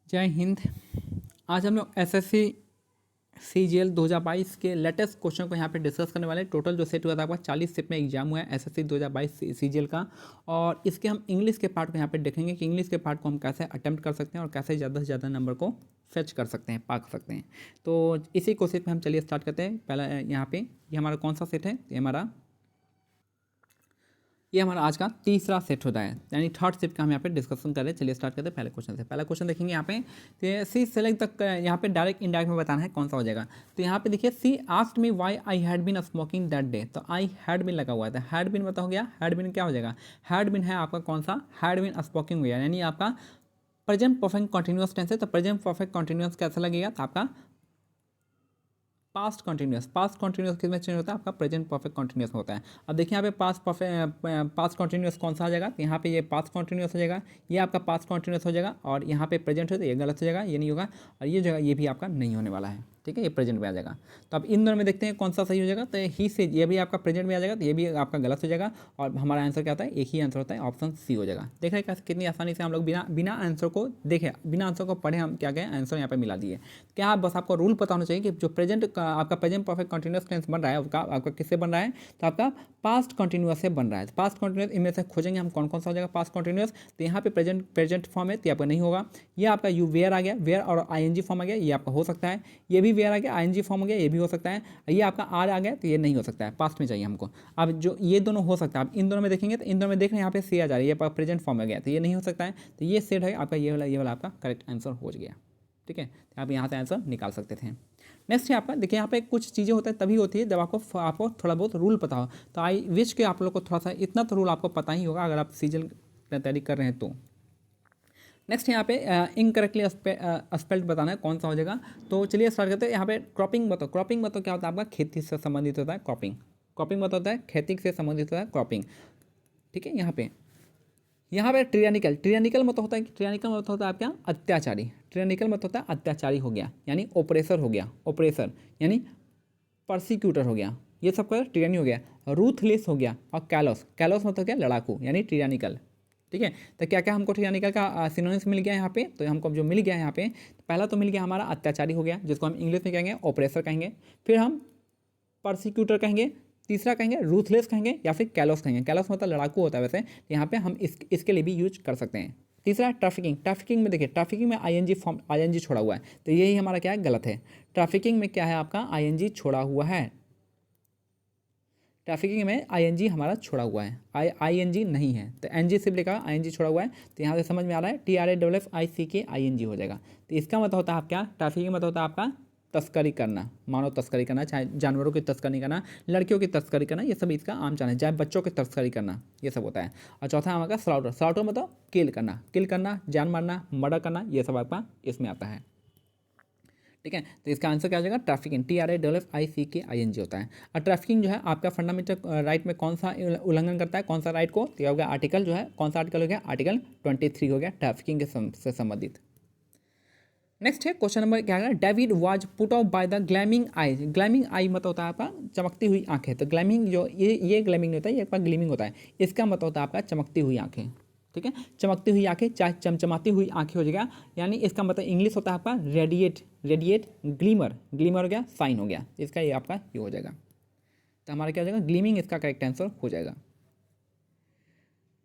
जय हिंद। आज हम लोग एसएससी सीजीएल 2022 के लेटेस्ट क्वेश्चन को यहाँ पे डिस्कस करने वाले हैं। टोटल जो सेट हुआ था आपका 40 सेट में एग्जाम हुआ है एसएससी 2022 सीजीएल का। और इसके हम इंग्लिश के पार्ट को यहाँ पे देखेंगे कि इंग्लिश के पार्ट को हम कैसे अटेम्प्ट कर सकते हैं और कैसे ज़्यादा से ज़्यादा नंबर को फेच कर सकते हैं, पा सकते हैं। तो इसी क्वेश्चन पे हम चलिए स्टार्ट करते हैं। पहला यहाँ पे ये हमारा कौन सा सेट है? ये हमारा आज का तीसरा सेट होता है, यानी थर्ड सेट का हम यहाँ पे डिस्कशन कर रहे हैं। चलिए स्टार्ट करते हैं पहले क्वेश्चन से। पहला क्वेश्चन देखेंगे यहाँ पे, तो सी सेलेक्ट तक यहाँ पे डायरेक्ट इनडायरेक्ट में बताना है कौन सा हो जाएगा। तो यहाँ पे देखिए, she asked me why I had been smoking that day. तो आई हैड बीन लगा हुआ है, तो हैड बीन बता हो गया। हैड बीन क्या हो जाएगा? हैड बीन है आपका कौन सा? हैड बीन स्मोकिंग हो गया, यानी आपका प्रेजेंट परफेक्ट कंटिन्यूअस टेंस है। तो प्रेजेंट परफेक्ट कंटिन्यूअस कैसा लगेगा? तो आपका पास्ट कंटिन्यूअस। पास्ट कंटिन्यूअस किस में चेंज होता है? आपका प्रेजेंट परफेक्ट कंटिन्यूअस होता है। अब देखिए यहाँ पे पास्ट कंटिन्यूअस कौन सा आ जाएगा? तो यहाँ पे ये पास्ट कंटिन्यूअस हो जाएगा, ये आपका पास्ट कंटिन्यूअस हो जाएगा। और यहाँ पे प्रेजेंट है तो ये गलत हो जाएगा, ये नहीं होगा। और ये जगह ये भी आपका नहीं होने वाला है, ठीक है, ये प्रेजेंट में आ जाएगा। तो अब इन दोनों में देखते हैं कौन सा सही हो जाएगा। तो ही से ये भी आपका प्रेजेंट में आ जाएगा, तो ये भी आपका गलत हो जाएगा। और हमारा आंसर क्या होता है? एक ही आंसर होता है, ऑप्शन सी हो जाएगा। देख रहे हैं कितनी आसानी से हम लोग बिना आंसर को देखे, बिना आंसर को पढ़े हम क्या गए आंसर यहाँ पे मिला दिए। क्या बस आपको रूल पता होना चाहिए कि जो आपका प्रेजेंट परफेक्ट कंटिन्यूअस टेंस बन रहा है आपका किससे बन रहा है? तो आपका पास्ट कंटिन्यूअस से बन रहा है। पास्ट कंटिन्यूअस इनमें से खोजेंगे हम कौन कौन सा हो जाएगा पास्ट कंटिन्यूअस। तो यहाँ पे प्रेजेंट फॉर्म है, तो आपका नहीं होगा। ये आपका यू वेयर आ गया, वेयर और आईएनजी फॉर्म आ गया, ये आपका हो सकता है। ये भी वेयर आ गया, आईएनजी फॉर्म हो गया, ये भी हो सकता है। ये आपका आर आ गया, तो ये नहीं हो सकता है, पास्ट में चाहिए हमको। अब जो ये दोनों हो सकता है, आप इन दोनों में देखेंगे तो इन दोनों में देख रहे हैं यहाँ पे सी आ जा रही है, ये प्रेजेंट फॉर्म में गया, तो ये नहीं हो सकता है। तो ये सेट है आपका, ये वाला आपका करेक्ट आंसर हो गया, ठीक है। तो आप यहाँ से आंसर निकाल सकते थे। नेक्स्ट है आपका, देखिए यहाँ पे कुछ चीज़ें होता है तभी होती है जब आपको थोड़ा बहुत रूल पता हो। तो आई विश के आप लोग को थोड़ा सा इतना तो रूल आपको पता ही होगा अगर आप सीजन तैयारी कर रहे हैं तो। नेक्स्ट यहाँ पे इनकरेक्टली स्पेल्ड बताना है कौन सा हो जाएगा। तो चलिए स्टार्ट करते हैं। यहाँ पे क्रॉपिंग बताओ। क्रॉपिंग बताओ क्या होता है? आपका खेती से संबंधित होता है क्रॉपिंग। क्रॉपिंग बताओ होता है खेती से संबंधित होता है क्रॉपिंग, ठीक है। यहाँ पे ट्रियानिकल मतलब होता है, ट्रियानिकल मतलब होता है आपका अत्याचारी। ट्रियानिकल मतलब होता है अत्याचारी हो गया, यानी ओप्रेसर हो गया। ओप्रेसर यानी परसिक्यूटर हो गया, ये सब का ट्रियानी हो गया। रूथलेस हो गया। और कैलोस मतलब क्या? लड़ाकू, यानी ट्रियानिकल, ठीक है। तो क्या क्या हमको ट्रियानिकल का सिनोनिम्स मिल गया यहाँ पे? तो हमको जो मिल गया यहाँ पे, पहला तो मिल गया हमारा अत्याचारी हो गया, जिसको हम इंग्लिश में कहेंगे ऑपरेसर कहेंगे। फिर हम परसिक्यूटर कहेंगे, तीसरा कहेंगे रूथलेस कहेंगे, या फिर कैलोस कहेंगे। कैलोस मतलब लड़ाकू होता है वैसे, यहाँ पे हम इसके लिए भी यूज कर सकते हैं। तीसरा ट्रैफिकिंग। ट्रैफिकिंग में देखिए, ट्रैफिकिंग में आईएनजी छोड़ा हुआ है, तो यही हमारा क्या है? गलत है। ट्रैफिकिंग में क्या है? आपका आईएनजी छोड़ा हुआ है। ट्रैफिकिंग में आईएनजी हमारा छोड़ा हुआ है, आईएनजी नहीं है। तो एनजी सिर्फ लिखा आईएनजी छोड़ा हुआ है, तो यहाँ से समझ में आ रहा है TRAFFICK ING हो जाएगा। तो इसका मतलब होता है आप क्या? ट्रैफिकिंग मतलब होता है आपका तस्करी करना, मानव तस्करी करना, चाहे जानवरों की तस्करी करना, लड़कियों की तस्करी करना, ये सब इसका आम चाहे, चाहे बच्चों की तस्करी करना, ये सब होता है। और चौथा हमारा स्लाउटर। स्लाउटर मतलब किल करना, जान मारना, मर्डर करना, ये सब आपका इसमें आता है, ठीक है। तो इसका आंसर क्या हो जाएगा? ट्रैफिकिंग। TRAFFICK ING होता है। और ट्रैफिकिंग जो है आपका फंडामेंटल राइट में कौन सा उल्लंघन करता है? कौन सा राइट को? तो यह हो गया आर्टिकल जो है, कौन सा आर्टिकल हो गया? आर्टिकल 23 हो गया, ट्रैफिकिंग से संबंधित। नेक्स्ट है क्वेश्चन नंबर क्या है? David was put off by the gleaming eye. Gleaming eye मतलब होता है आपका चमकती हुई आंखें। तो ग्लैमिंग जो ये ग्लैमिंग नहीं होता है, ये आपका ग्लीमिंग होता है। इसका मतलब होता है आपका चमकती हुई आंखें, ठीक है। चमकती हुई आंखें, चाहे चमचमाती हुई आंखें हो जाएगा, यानी इसका मतलब इंग्लिश होता है आपका रेडिएट ग्लीमर हो गया, साइन हो गया, इसका ये आपका ये हो जाएगा। तो हमारा क्या हो जाएगा? ग्लीमिंग इसका करेक्ट आंसर हो जाएगा।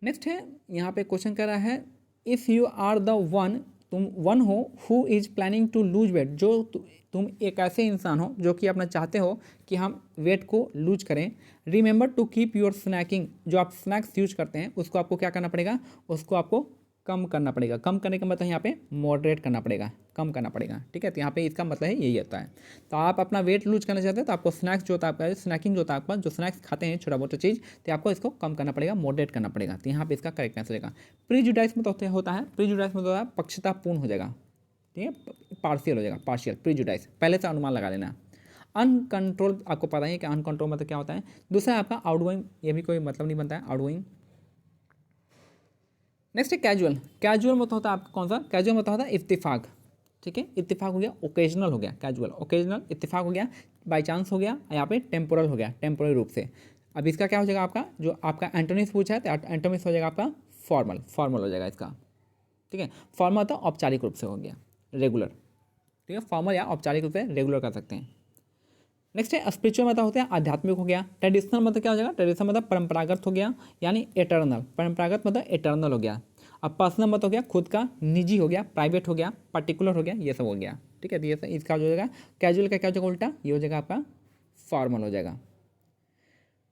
नेक्स्ट है यहाँ पे क्वेश्चन कर रहा है, if you are the one, तुम वन हो, who is planning to lose weight, जो तुम एक ऐसे इंसान हो जो कि अपना चाहते हो कि हम वेट को लूज करें। Remember to keep your snacking, जो आप स्नैक्स यूज करते हैं उसको आपको क्या करना पड़ेगा? उसको आपको कम करना पड़ेगा। कम करने का मतलब यहाँ पे मॉडरेट करना पड़ेगा, कम करना पड़ेगा, ठीक है। तो यहाँ पे इसका मतलब है यही होता है। तो आप अपना वेट लूज करना चाहते हैं तो आपको स्नैक्स जो होता है आपका, स्नैकिंग जो होता है आपका, जो स्नैक्स खाते हैं छोटा मोटा चीज़, तो आपको इसको कम करना पड़ेगा, मॉडरेट करना पड़ेगा। तो यहाँ पे इसका करेक्ट आंसर होगा। प्रीजुडाइज में तो होता है, प्रीजुडाइज में तो है पक्षतापूर्ण हो जाएगा, ठीक है, पार्शियल हो जाएगा, पार्शियल प्रीजुडाइज, पहले से अनुमान लगा लेना। अनकंट्रोल आपको पता है कि अनकंट्रोल मतलब क्या होता है। दूसरा आपका आउटगोइंग, ये भी कोई मतलब नहीं बनता है, आउटगोइंग। नेक्स्ट है कैजुअल। कैजुअल मतलब होता है आपका कौन सा? कैजुअल मतलब होता है इत्तेफाक, ठीक है। इत्तेफाक हो गया, ओकेजनल हो गया, कैजुअल ओकेजनल, इत्तेफाक हो गया, बाई चांस हो गया, यहाँ पे टेम्पोरल हो गया, टेम्पोरल रूप से। अब इसका क्या हो जाएगा? आपका जो आपका एंटोनिम्स पूछा है तो एंटोनिम्स हो जाएगा आपका फॉर्मल हो जाएगा इसका, ठीक है। फॉर्मल तो औपचारिक रूप से हो गया। रेगुलर, ठीक है, फॉर्मल या औपचारिक रूप से रेगुलर कर सकते हैं। नेक्स्ट है स्पिरिचुअल मतलब होते हैं आध्यात्मिक हो गया। ट्रेडिशनल मतलब क्या हो जाएगा, ट्रेडिशनल मतलब परंपरागत हो गया यानी एटर्नल, परंपरागत मतलब एटर्नल हो गया। अब पर्सनल मतलब हो गया खुद का, निजी हो गया, प्राइवेट हो गया, पर्टिकुलर हो गया, ये सब हो गया, ठीक है। तो ये सब इसका जो हो जाएगा कैजुअल का क्या हो जाएगा उल्टा, ये हो जाएगा आपका फॉर्मल हो जाएगा।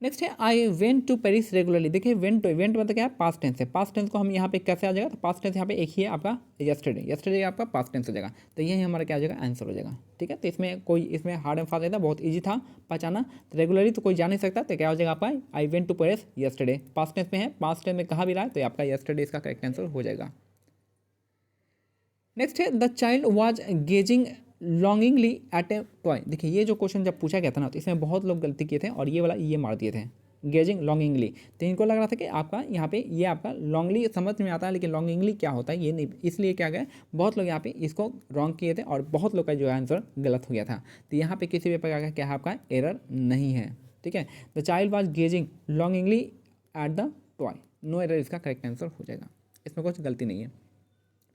नेक्स्ट है I went to Paris regularly. देखिए वेंट मतलब क्या है, पास्ट टेंस है। पास्ट टेंस को हम यहाँ पे कैसे आ जाएगा, तो पास्ट टेंस यहाँ पे एक ही है आपका यस्टरडे, यस्टरडे आपका पास्ट टेंस हो जाएगा। तो यही हमारा क्या हो जाएगा आंसर हो जाएगा, ठीक है। तो इसमें हार्ड एंड फास्ट था, बहुत ईजी था पहचाना। तो रेगुलरली तो कोई जा नहीं सकता, तो क्या हो जाएगा आपका I went to Paris yesterday, past tense में है, पास्ट टेंस में कहा भी रहा है, तो आपका यस्टरडे इसका करेक्ट आंसर हो जाएगा। नेक्स्ट है the child was gazing longingly at a toy. देखिए ये जो क्वेश्चन जब पूछा गया था ना, तो इसमें बहुत लोग गलती किए थे और ये वाला ये मार दिए थे, गेजिंग लॉन्गिंगली। तो इनको लग रहा था कि आपका यहाँ पे ये आपका लॉन्गली समझ में आता है, लेकिन लॉन्गिंगली क्या होता है ये नहीं, इसलिए क्या गया बहुत लोग यहाँ पे इसको रॉन्ग किए थे और बहुत लोग का जो आंसर गलत हो गया था। तो यहाँ पे किसी भी प्रकार का क्या है आपका एरर नहीं है, ठीक है। The child was gazing longingly at the toy, no error, इसका करेक्ट आंसर हो जाएगा, इसमें कुछ गलती नहीं है,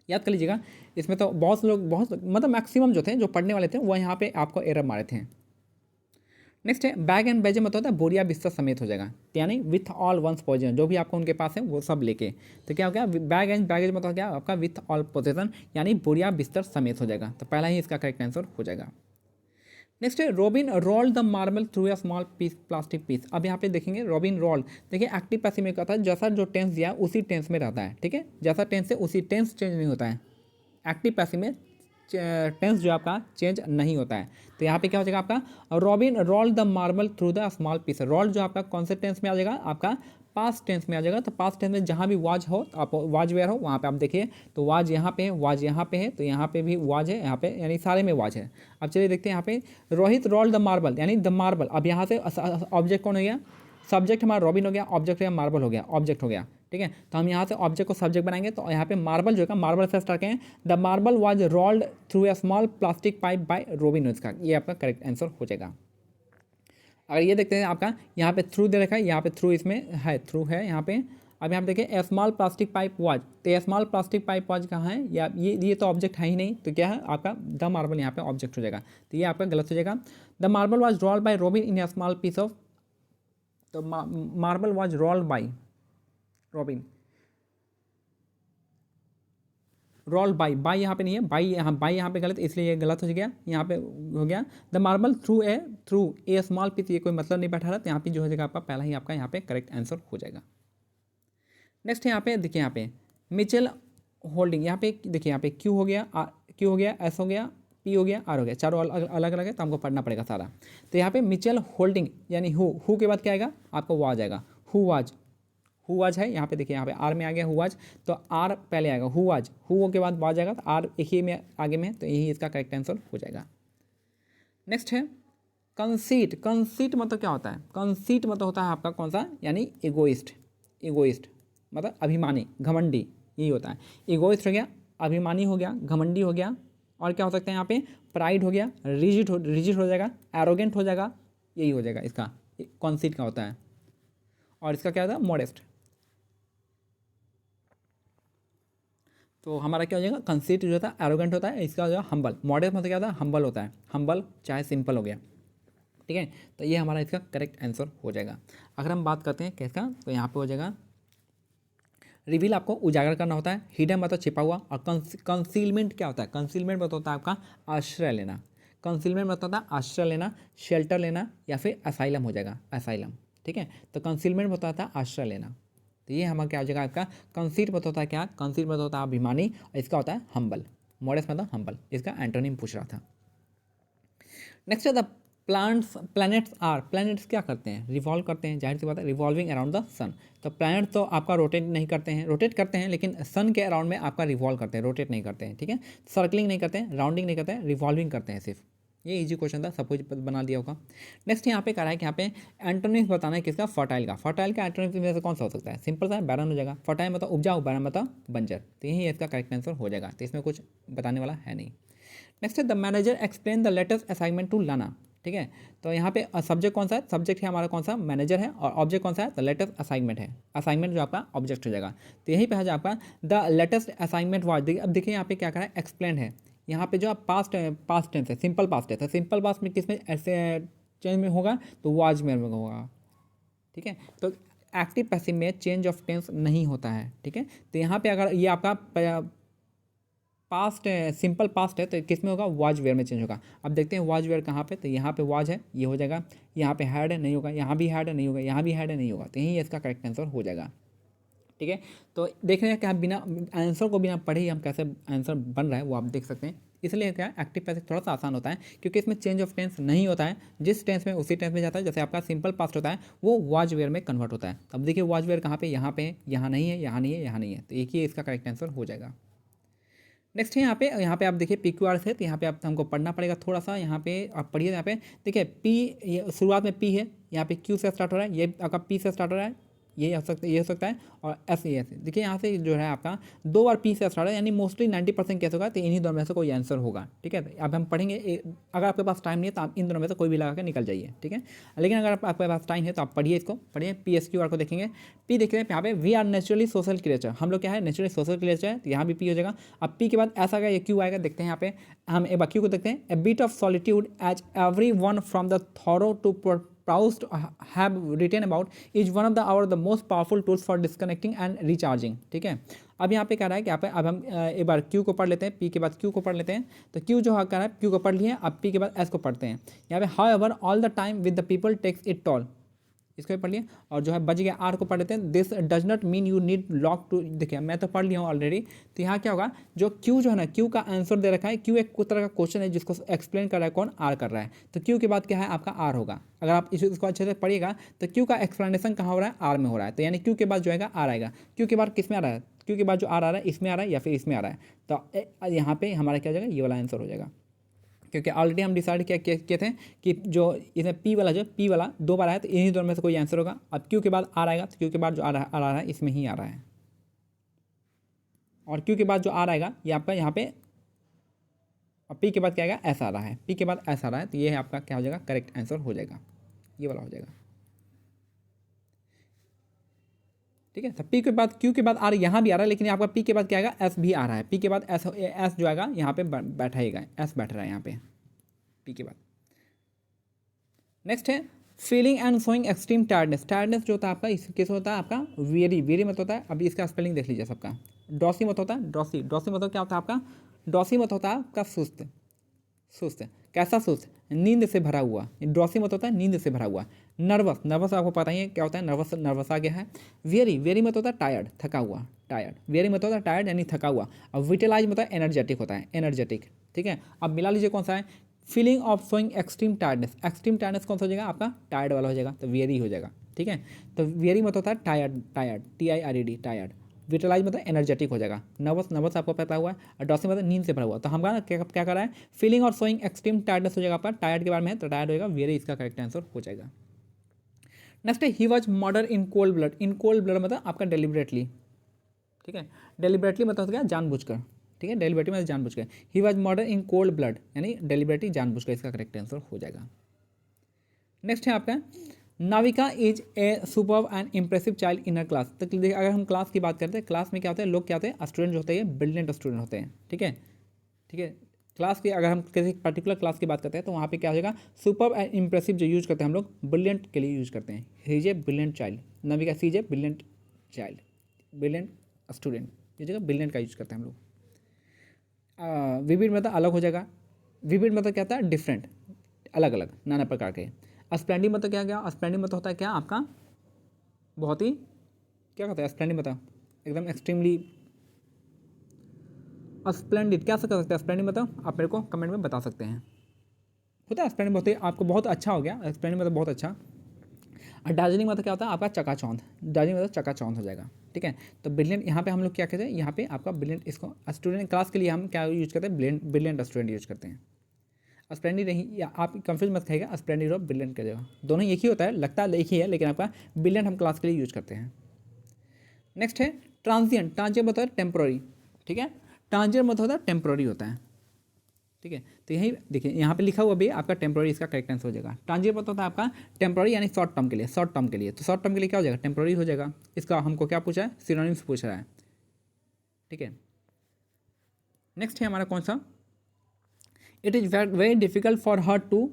याद कर लीजिएगा। इसमें तो बहुत मतलब मैक्सिमम जो थे जो पढ़ने वाले थे वो यहाँ पे आपको एरर मारे थे। नेक्स्ट है बैग एंड बैजेज मतलब होता है बोरिया बिस्तर समेत हो जाएगा, यानी विथ ऑल वंस पोजिशन, जो भी आपको उनके पास है वो सब लेके। तो क्या हो गया बैग एंड बैगेज मतलब क्या आपका विथ ऑल पोजिशन यानी बोरिया बिस्तर समेत हो जाएगा। तो पहला ही इसका करेक्ट आंसर हो जाएगा। नेक्स्ट है Robin rolled the marble through a small piece plastic piece. अब यहाँ पे देखेंगे रॉबिन रोल्ड, देखिए एक्टिव पैसिव में क्या होता है, जैसा जो टेंस दिया उसी टेंस में रहता है, ठीक है। जैसा टेंस है उसी टेंस चेंज नहीं होता है, एक्टिव पैसिव में टेंस जो आपका चेंज नहीं होता है। तो यहाँ पे क्या हो जाएगा आपका Robin rolled the marble through the small piece. Rolled जो आपका कौन से टेंस में आ जाएगा, आपका पास्ट टेंस में आ जाएगा। तो पास्ट टेंस में जहाँ भी वाज हो, आप वाज वेयर हो वहाँ पे आप देखिए, तो वाज यहाँ पे है, वाज यहाँ पे है, तो यहाँ पे भी वाज है, यहाँ पे यानी सारे में वाज है। अब चलिए देखते हैं यहाँ पे रोहित रोल्ड द मार्बल यानी द मार्बल। अब यहाँ से ऑब्जेक्ट कौन हो गया, सब्जेक्ट हमारा रॉबिन हो गया, ऑब्जेक्ट हो गया मार्बल हो गया, ऑब्जेक्ट हो गया, ठीक है। तो हम यहाँ से ऑब्जेक्ट को सब्जेक्ट बनाएंगे, तो यहाँ पे मार्बल जो है मार्बल से स्टार्ट करें, the marble was rolled through a small plastic pipe by Robin, इसका ये आपका करेक्ट आंसर हो जाएगा। अगर ये देखते हैं आपका यहाँ पे थ्रू दे रखा है, यहाँ पे थ्रू इसमें है, थ्रू है यहाँ पे। अब यहाँ पे देखिए ए स्मॉल प्लास्टिक पाइप वाज, तो ए स्मॉल प्लास्टिक पाइप वाज कहाँ है, या ये तो ऑब्जेक्ट है ही नहीं, तो क्या है आपका द मार्बल यहाँ पे ऑब्जेक्ट हो जाएगा, तो ये आपका गलत हो जाएगा। The marble was rolled by Robin in a small piece of, तो marble was rolled by Robin, roll by यहाँ पे नहीं है, बाई यहाँ पे गलत, इसलिए ये गलत हो गया, यहाँ पे हो गया the marble through a small piece, ये कोई मतलब नहीं बैठा रहा, तो यहाँ पे जो हो जाएगा आपका पहला ही आपका यहाँ पे करेक्ट आंसर हो जाएगा। नेक्स्ट है यहाँ पे देखिए, यहाँ पे मिचेल होल्डिंग, यहाँ पे देखिए यहाँ पे क्यू हो गया, क्यू हो गया, एस हो गया, पी हो गया, आर हो गया, चारों अलग अलग है, तो हमको पढ़ना पड़ेगा सारा। तो यहाँ पे मिचेल होल्डिंग यानी हु के बाद क्या आएगा आपको वो आ जाएगा, हु वाज है, यहाँ पे देखिए यहाँ पे आर में आ गया हु वाज, तो आर पहले आएगा हु वाज, हु के बाद वाज आएगा, तो आर एक ही में आगे में, तो यही इसका करेक्ट आंसर हो जाएगा। नेक्स्ट है कंसीट। कंसीट मतलब क्या होता है, कंसीट मतलब होता है आपका कौन सा, यानी इगोइस्ट मतलब अभिमानी, घमंडी, यही होता है। इगोइस्ट हो गया, अभिमानी हो गया, घमंडी हो गया, और क्या हो सकता है यहाँ पे प्राइड हो गया, रिजिड हो जाएगा, एरोगेंट हो जाएगा, यही हो जाएगा इसका कंसीट का होता है। और इसका क्या होता है मॉडेस्ट, तो हमारा क्या हो जाएगा कंसीट जो होता है एरोगेंट होता है, इसका जो है हम्बल। मॉडेस्ट मतलब क्या होता है हम्बल होता है, हम्बल चाहे सिंपल हो गया, ठीक है। तो ये हमारा इसका करेक्ट आंसर हो जाएगा। अगर हम बात करते हैं किसका, तो यहाँ पे हो जाएगा रिवील, आपको उजागर करना होता है, हिडन मतलब छिपा हुआ, और कंसीलमेंट क्या होता है, कंसीलमेंट मतलब होता है आपका आश्रय लेना, कंसीलमेंट मतलब होता है आश्रय लेना, शेल्टर लेना, या फिर असाइलम हो जाएगा, असाइलम, ठीक है। तो कंसीलमेंट बताता है आश्रय लेना, तो ये हमारा क्या हो जाएगा आपका कंसीट मतलब होता है क्या, कंसीट मतलब होता है अभिमानी, और इसका होता है हम्बल, मॉडेस्ट मतलब हम्बल, इसका एंटोनिम पूछ रहा था। नेक्स्ट है द प्लैनेट्स क्या करते हैं, रिवॉल्व करते हैं, जाहिर सी बात है रिवॉल्विंग अराउंड द सन। तो प्लैनेट तो आपका रोटेट नहीं करते हैं, रोटेट करते हैं लेकिन सन के अराउंड में आपका रिवॉल्व करते हैं, रोटेट नहीं करते हैं, ठीक है। सर्कलिंग नहीं करते हैं, राउंडिंग नहीं करते हैं, रिवॉल्विंग करते हैं सिर्फ। ये इजी क्वेश्चन था, सब कुछ बना दिया होगा। नेक्स्ट यहाँ पे कह रहा है कि यहाँ पे एंटोनिम्स बताना है किसका, फर्टाइल का। फर्टाइल का एंटोनिम्स में से कौन सा हो सकता है, सिंपल सा बैरन हो जाएगा, फर्टाइल मतलब उपजाऊ, बैरन मतलब बंजर, तो यही इसका करेक्ट आंसर हो जाएगा, तो इसमें कुछ बताने वाला है नहीं। नेक्स्ट है the manager explain the latest assignment to Lana, ठीक है। तो यहाँ पे सब्जेक्ट कौन सा है, सब्जेक्ट है हमारा कौन सा मैनेजर है, और ऑब्जेक्ट कौन सा है, द लेटेस्ट असाइनमेंट है, असाइनमेंट जो आपका ऑब्जेक्ट हो जाएगा। तो यहीं पे है आपका द लेटेस्ट असाइनमेंट वाज, अब देखिए यहाँ पे क्या करा है एक्सप्लेन है, यहाँ पे जो पास्ट टेंस है, सिंपल पास्ट टेंस है, सिंपल पास्ट में किस में ऐसे चेंज में होगा तो वाज में होगा, ठीक है। तो एक्टिव पैसिव में चेंज ऑफ टेंस नहीं होता है, ठीक है। तो यहाँ पे अगर ये आपका पास्ट सिंपल पास्ट है तो किस में होगा, वाज वेयर में चेंज होगा। अब देखते हैं वाज वेयर कहाँ पे, तो यहाँ पे वाज है, ये हो जाएगा, यहाँ पे हैड है, नहीं होगा, यहाँ भी हैड है, नहीं होगा, यहाँ भी हैड है, नहीं होगा, तो यही इसका करेक्ट आंसर हो जाएगा, ठीक है। तो देख रहे हैं कि आप बिना आंसर को बिना पढ़े ही हम कैसे आंसर बन रहा है वो आप देख सकते हैं। इसलिए क्या एक्टिव पैसिव थोड़ा सा आसान होता है क्योंकि इसमें चेंज ऑफ टेंस नहीं होता है, जिस टेंस में उसी टेंस में जाता है। जैसे आपका सिंपल पास्ट होता है वो वाज वेयर में कन्वर्ट होता है। अब देखिए वाज वेयर कहाँ पे, यहाँ पे है, यहाँ नहीं है, यहाँ नहीं है, यहाँ नहीं है, तो एक ही इसका करेक्ट आंसर हो जाएगा। नेक्स्ट है यहाँ पे आप देखिए पी क्यू आर से, तो यहाँ पे आप हमको पढ़ना पड़ेगा थोड़ा सा। यहाँ पे आप पढ़िए, यहाँ पे देखिए पी शुरुआत में पी है, यहाँ पे क्यू से स्टार्ट हो रहा है, ये आपका पी से स्टार्ट हो रहा है, ये हो सकता है, और एस देखिए यहाँ से जो है आपका 2 बार पी से स्टार्ट है, यानी मोस्टली 90% केस होगा, तो इन्हीं दोनों में से कोई आंसर होगा, ठीक है। अब हम पढ़ेंगे, अगर आपके पास टाइम नहीं है तो आप इन दोनों में से कोई भी लगा के निकल जाइए, ठीक है। लेकिन अगर आपके पास टाइम है तो आप पढ़िए, इसको पढ़िए, पी एस क्यू आर को देखेंगे। पी देख रहे हैं यहाँ पे, we are naturally social creature, हम लोग क्या है नेचुरली सोशल क्रिएचर है, तो यहाँ भी पी हो जाएगा। अब पी के बाद ऐसा आएगा, ये क्यू आएगा, देखते हैं यहाँ पे हम एक बार क्यू को देखते हैं। A bit of solitude as everyone from the Thoreau to Proust have written about is one of the most powerful tools for disconnecting and recharging, ठीक है। अब यहाँ पे कह रहा है कि यहाँ पे अब हम एक बार Q को पढ़ लेते हैं, P के बाद Q को पढ़ लेते हैं। तो Q जो कह रहा है Q को पढ़ लिए, अब P के बाद S को पढ़ते हैं। यहाँ पे however all the time with the people takes it toll, इसको भी पढ़ लिए। और जो है बच गया आर को पढ़ लेते हैं। This does not mean you need lock to, देखिए मैं तो पढ़ लिया हूँ ऑलरेडी। तो यहाँ क्या होगा, जो क्यू जो है ना, क्यू का आंसर दे रखा है, क्यू एक तरह का क्वेश्चन है जिसको एक्सप्लेन कर रहा है कौन, आर कर रहा है। तो क्यू के बाद क्या है आपका आर होगा। अगर आप इसको अच्छे से पढ़िएगा तो क्यू का एक्सप्लेनेशन कहाँ हो रहा है, आर में हो रहा है। तो यानी क्यू के बाद जो है आर आएगा। क्यू के बाद किस में आ रहा है, क्यू के बाद जो आर आ रहा है इसमें आ रहा है या फिर इसमें आ रहा है। तो यहाँ पे हमारा क्या हो जाएगा, ये वाला आंसर हो जाएगा, क्योंकि ऑलरेडी हम डिसाइड किए थे कि जो इसमें पी वाला 2 बार आया, तो इन्हीं दोनों में से कोई आंसर होगा। अब क्यू के बाद आर आएगा, तो क्यू के बाद जो आ रहा है इसमें ही आ रहा है, और क्यू के बाद जो आर आएगा ये आपका यहाँ पे, और पी के बाद क्या आएगा, ऐसा आ रहा है, पी के बाद ऐसा आ रहा है। तो ये है आपका क्या हो जाएगा, करेक्ट आंसर हो जाएगा, ये वाला हो जाएगा, ठीक है। तो पी के बाद क्यू के बाद आर यहाँ भी आ रहा है, लेकिन आपका पी के बाद क्या आएगा, एस भी आ रहा है। पी के बाद एस जो आएगा यहाँ पे बैठाएगा, एस बैठ रहा है यहाँ पे पी के बाद। नेक्स्ट है feeling and showing extreme tiredness. Tiredness जो होता है आपका किस होता है आपका, वेरी मत होता है। अभी इसका स्पेलिंग देख लीजिए सबका। डॉसी मत होता है, डॉसी मतलब क्या होता है आपका, डॉसी मत होता है आपका सुस्त। कैसा सुस्त, नींद से भरा हुआ। डॉसी मत होता है नींद से भरा हुआ। नर्वस आपको पता ही है क्या होता है, नर्वस आ गया है। वेरी मत होता है टायर्ड, थका हुआ, टायर्ड। वेरी मत होता है टायर्ड यानी थका हुआ। और विटेलाइज मत होता है एनर्जेटिक होता है, एनर्जेटिक, ठीक है। अब मिला लीजिए कौन सा है, feeling of showing extreme tiredness. Extreme tiredness कौन सा हो जाएगा आपका, टायर्ड वाला हो जाएगा, तो वेरी हो जाएगा, ठीक है। तो वेरी मत होता है टायर्ड, TIRED टायर्ड। विटेलाइज मतलब एनर्जेटिक हो जाएगा। नर्वस आपको पता हुआ है। और डॉसी मतलब नींद से भरा हुआ। तो हम क्या कर रहा है, फीलिंग और शोइंग एक्सट्रीम टायर्डनेस हो जाएगा आपका, टायर्ड के बारे में है तो टायर्ड होगा, वेरी इसका करेक्ट आंसर हो जाएगा। नेक्स्ट है he was murder in cold blood. In cold blood मतलब आपका डेलिबरेटली, ठीक है। डेलिबरेटली मतलब क्या, जानबूझकर, ठीक है। डेलिबरेटली मतलब जानबूझकर। He was murder in cold blood यानी डेलिबरेटली जानबूझकर, इसका करेक्ट आंसर हो जाएगा। नेक्स्ट है आपका Navika is a superb and impressive child in a class. तो देखिए अगर हम क्लास की बात करते हैं, क्लास में क्या होते हैं, लोग क्या होते हैं, स्टूडेंट जो होते हैं ब्रिलियंट स्टूडेंट होते हैं, ठीक है। क्लास की अगर हम किसी पर्टिकुलर क्लास की बात करते हैं तो वहाँ पे क्या हो जाएगा, सुपर्ब एंड इम्प्रेसिव जो यूज करते हैं हम लोग ब्रिलियंट के लिए यूज करते हैं। He is a brilliant child, Navika she is a brilliant child, brilliant student, ये जगह ब्रिलियंट का यूज करते हैं हम लोग। विविड मतलब अलग हो जाएगा। विविड मतलब क्या होता है, डिफरेंट, अलग अलग, नाना प्रकार के। स्प्लेंडिड मतलब क्या गया, स्प्लेंडिड मतलब होता है क्या आपका, बहुत ही क्या कहते हैं स्प्लेंडिड मतलब एकदम एक्सट्रीमली स्प्लेंडिड, क्या कर सकते हैं स्प्लेंडिड मतलब, आप मेरे को कमेंट में बता सकते हैं। होता है स्प्लेंडिड बहुत ही आपको बहुत अच्छा हो गया, स्प्लेंडिड मतलब बहुत अच्छा। और दार्जिलिंग मतलब क्या होता है आपका चकाचौंध, दार्जिलिंग मतलब चकाचौंध हो जाएगा, ठीक है। तो ब्रिलियंट यहाँ पे हम लोग क्या कहते हैं, यहाँ पे आपका ब्रिलियंट, इसको स्टूडेंट क्लास के लिए हम क्या यूज करते हैं, ब्रिलियंट स्टूडेंट यूज करते हैं। स्प्लेंडिड नहीं, या आप कंफ्यूज मत खाएगा, स्प्लेंडिड और ब्रिलियंट का जगह दोनों एक ही होता है, लगता है एक ही है, लेकिन आपका ब्रिलियंट हम क्लास के लिए यूज करते हैं। नेक्स्ट है ट्रांजिएंट। ट्रांजिएंट मतलब टेम्पोररी, ठीक है। ट्रांजिएंट मतलब होता है टेम्पोररी होता है, ठीक है। तो यही देखिए यहाँ पे लिखा हुआ भी आपका टेम्पोररी, इसका करेक्ट आंसर हो जाएगा। ट्रांजिएंट मतलब होता है आपका टेम्पोररी यानी शॉर्ट टर्म के लिए, शॉर्ट टर्म के लिए। तो शॉर्ट टर्म के लिए क्या हो जाएगा, टेम्पोररी हो जाएगा। इसका हमको क्या पूछा है, सिनोनिम्स पूछ रहा है, ठीक है। नेक्स्ट है हमारा कौन सा, it is very difficult for her to,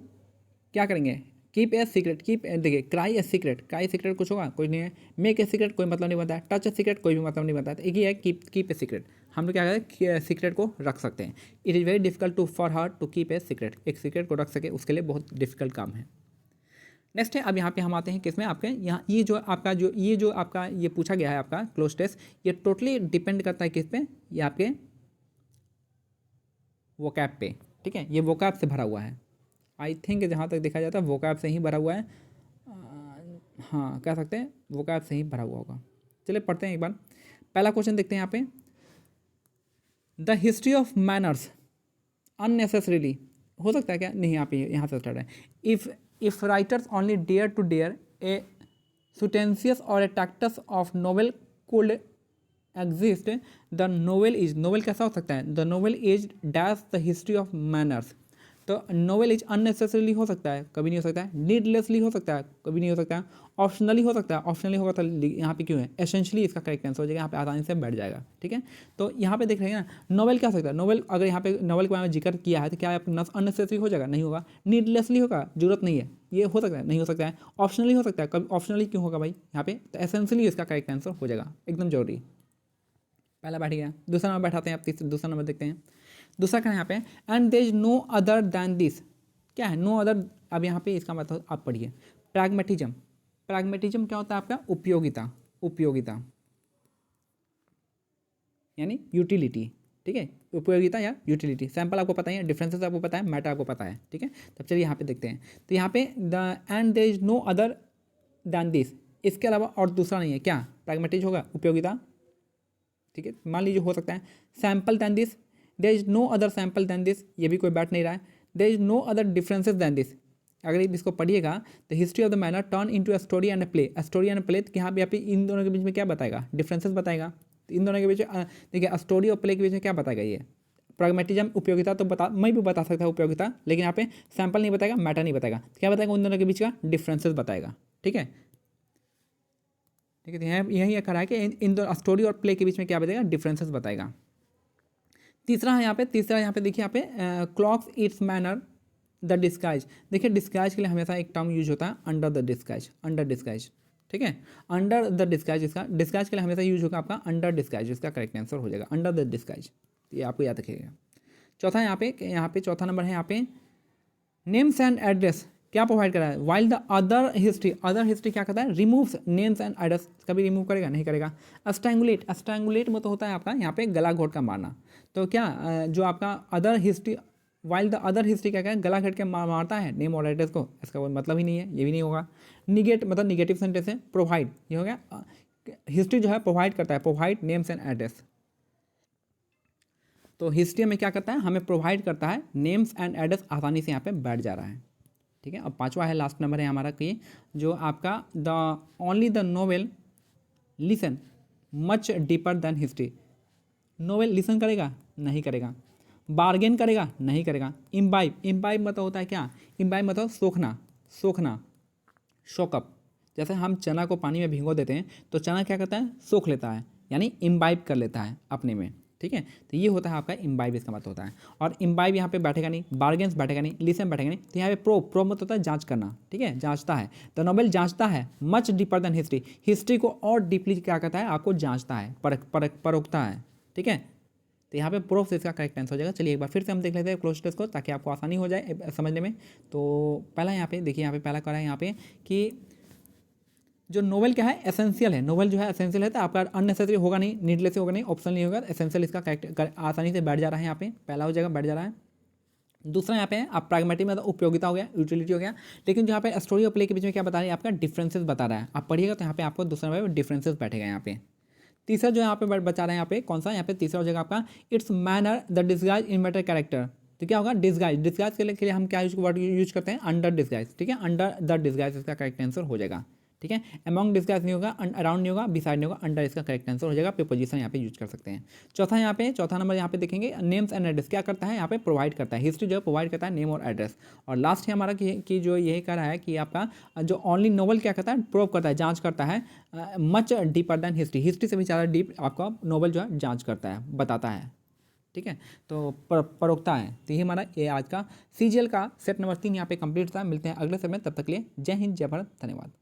क्या करेंगे, कीप ए सीक्रेट, कीप देखिए cry a secret, cry secret कुछ होगा, कुछ नहीं है, मेक ए सीक्रेट कोई मतलब नहीं बनता है, टच ए सीक्रेट कोई भी मतलब नहीं बनता है, तो एक ही है कीप ए सीक्रेट, हम लोग क्या करते हैं सीक्रेट को रख सकते हैं। It is very difficult to for her to keep a secret, एक सीक्रेट को रख सके उसके लिए बहुत डिफिकल्ट काम है। नेक्स्ट है, अब यहाँ पे हम आते हैं किसमें, आपके यहाँ ये जो आपका ये पूछा गया है आपका क्लोज टेस्ट, ये टोटली डिपेंड करता है किस पे, ये आपके वोकैब पे, ठीक है, ये वोकैब से भरा हुआ है, आई थिंक जहाँ तक देखा जाता है वोकैब से ही भरा हुआ है, हाँ कह सकते हैं वोकैब से ही भरा हुआ होगा। चलिए पढ़ते हैं एक बार, पहला क्वेश्चन देखते हैं यहाँ पे, the history of manners unnecessarily, हो सकता है क्या, नहीं यहाँ से स्टार्ट है, if writers only dare to dare a sententious और ए टैक्टस of novel could exist, the novel is, novel कैसा हो सकता है, the novel is dash the history of manners, तो नोवेल इज अननेसेसरीली हो सकता है, कभी नहीं हो सकता है, नीडलेसली हो सकता है, कभी नहीं हो सकता है, ऑप्शनली हो सकता है, ऑप्शनली होगा तो यहाँ पे क्यों है, एसेंशियली इसका करेक्ट आंसर हो जाएगा, यहाँ पे आसानी से बैठ जाएगा, ठीक है। तो यहाँ पे देख रहे हैं ना, नोवेल क्या हो सकता है, नोवेल अगर यहाँ पे नोवेल के बारे में जिक्र किया है तो क्या अननेसेसरी हो जाएगा, नहीं होगा, नीडलेसली होगा, जरूरत नहीं है, ये हो सकता है, नहीं हो सकता है, ऑप्शनली हो सकता है, कभी ऑप्शनली क्यों होगा भाई यहाँ पे, तो एसेंशियली इसका करेक्ट आंसर हो जाएगा, एकदम जरूरी। पहला बैठ गया, दूसरा नंबर बैठाते हैं, आप दूसरा नंबर देखते हैं, दूसरा क्या है यहाँ पे, and there is no other than this, क्या है नो अदर, अब यहाँ पे इसका मतलब आप पढ़िए, प्रैग्मेटिज्म, प्रैग्मेटिज्म क्या होता है आपका, उपयोगिता, उपयोगिता यानी यूटिलिटी, ठीक है, उपयोगिता या यूटिलिटी, सैंपल आपको पता ही है, डिफरेंसेस आपको पता है, मैटर आपको पता है, ठीक है। तब चलिए यहाँ पे देखते हैं, तो यहाँ पे the and there is no other than this, इसके अलावा और दूसरा नहीं है, क्या प्रैग्मेटिज्म होगा, उपयोगिता, ठीक है, मान लीजिए हो सकता है, sample than this, there is no other sample than this, ये भी कोई बैठ नहीं रहा है, there is no other differences than this, अगर इसको पढ़िएगा तो history of the manner turn into a story and a play, story and play, यहाँ पे इन दोनों के बीच में क्या बताएगा, डिफरेंसेस बताएगा, तो इन दोनों के बीच देखिए स्टोरी और प्ले के बीच में क्या बताएगा, ये प्रैग्मेटिज्म उपयोगिता तो मैं भी बता सकता हूँ उपयोगिता, लेकिन यहाँ पे सैंपल नहीं बताएगा, मैटर नहीं बताएगा, क्या बताएगा, उन दोनों के बीच का डिफरेंसेस बताएगा, ठीक है, ठीक है, यही करा है कि इन दो स्टोरी और प्ले के बीच में क्या बताएगा, डिफरेंसेस बताएगा। तीसरा है यहाँ पे, देखिए यहाँ पे clocks it's manner the disguise, देखिए डिस्गाइज के लिए हमेशा एक टर्म यूज होता है under the disguise, under disguise, ठीक है, अंडर द डिस्गाइज, इसका डिस्गाइज के लिए हमेशा यूज होगा आपका अंडर डिस्गाइज, इसका करेक्ट आंसर हो जाएगा अंडर द डिस्गाइज, ये आपको याद रखिएगा। चौथा यहाँ पे चौथा नंबर है यहाँ पे, नेम्स एंड एड्रेस क्या प्रोवाइड करा है, वाइल द अदर हिस्ट्री क्या करता है, रिमूव्स नेम्स एंड एड्रेस, कभी रिमूव करेगा, नहीं करेगा। स्ट्रैंगुलेट, स्ट्रैंगुलेट में तो होता है आपका यहाँ पे गला घोट का मारना, तो क्या जो आपका other history, while the other history क्या है, गला घोट के मारता है नेम और एड्रेस को, इसका कोई मतलब ही नहीं है, ये भी नहीं होगा। निगेट मतलब निगेटिव सेंटेंस है, प्रोवाइड, ये हो गया, हिस्ट्री जो है प्रोवाइड करता है, प्रोवाइड नेम्स एंड एड्रेस, तो हिस्ट्री में क्या करता है, हमें प्रोवाइड करता है नेम्स एंड एड्रेस, आसानी से यहाँ पे बैठ जा रहा है, ठीक है। अब पांचवा है, लास्ट नंबर है हमारा कि जो आपका the only the novel listen much deeper than history, novel listen करेगा, नहीं करेगा, बार्गेन करेगा, नहीं करेगा, इम्बाइब, इम्बाइब मतलब होता है क्या, इम्बाइब मतलब सोखना, सोखना, शोकअप, जैसे हम चना को पानी में भिगो देते हैं तो चना क्या करता है, सोख लेता है, यानी इम्बाइब कर लेता है अपने में, ठीक है, तो ये होता है आपका इम्बाइब, इसका मतलब होता है। और इम्बाइब यहाँ पे बैठेगा नहीं, बार्गेन्स बैठेगा नहीं, लिसन बैठेगा नहीं, तो यहाँ पे प्रो मतलब होता है जांच करना, ठीक है, जांचता है, तो नोवेल जांचता है much deeper than history, history को और डीपली क्या करता है, आपको जांचता है, परखता है, ठीक है, तो यहाँ पे प्रूफ से इसका करेक्ट आंसर हो जाएगा। चलिए एक बार फिर से हम देख लेते हैं क्लोज टेस्ट को, ताकि आपको आसानी हो जाए समझने में। तो पहला यहाँ पे देखिए, यहाँ पे पहला करा है यहाँ पे कि जो नोवेल क्या है, एसेंशियल है, नोवेल जो है एसेंशियल है, तो आपका अननेसेसरी होगा नहीं, नीडलेस होगा नहीं, ऑप्शन नहीं होगा, एसेंशियल इसका करेक्ट आसानी से बैठ जा रहा है, यहाँ पे पहला हो जाएगा, बैठ जा रहा है। दूसरा यहाँ पे आप प्रैग्मेटिक में उपयोगिता हो गया, यूटिलिटी हो गया, लेकिन जहाँ पे स्टोरी और प्ले के बीच में क्या बता रहा है, आपका डिफरेंसेस बता रहा है, आप पढ़िएगा तो यहाँ पे आपको दूसरा नंबर पर डिफरेंसेस बैठेगा यहाँ पे। तीसरा जो यहाँ पे बचा रहा है, यहाँ पे कौन सा, यहाँ पे तीसरा हो जाएगा आपका it's manner the disguise in matter character, तो क्या होगा, डिस्गाइज, डिस्गाइज के लिए हम क्या वर्ड यूज करते हैं, अंडर डिस्गाइज, ठीक है, अंडर द डिस्गाइज इसका करेक्ट आंसर हो जाएगा, ठीक है, अमॉन्ग डिस्गाइज नहीं होगा, अराउंड नहीं होगा, बिसाइड नहीं होगा, अंडर इसका करेक्ट आंसर हो जाएगा, प्रीपोजिशन यहाँ पे यूज कर सकते हैं। चौथा यहाँ पे, चौथा नंबर यहाँ पे देखेंगे, नेम्स एंड एड्रेस क्या करता है, यहाँ पे प्रोवाइड करता है, हिस्ट्री जो है प्रोवाइड करता है नेम और एड्रेस। और लास्ट है हमारा कि जो यही कर रहा है कि आपका जो ओनली नोवेल क्या करता है, प्रूव करता है, जांच करता है much deeper than history, history से भी ज़्यादा डीप आपका नोवेल जो है जांच करता है, बताता है, ठीक है। तो प्रयोक्ता है, तो ये हमारा ये आज का CGL का सेट नंबर 3 यहाँ पे कंप्लीट था। मिलते हैं अगले समय, तब तक के लिए जय हिंद जय भारत, धन्यवाद।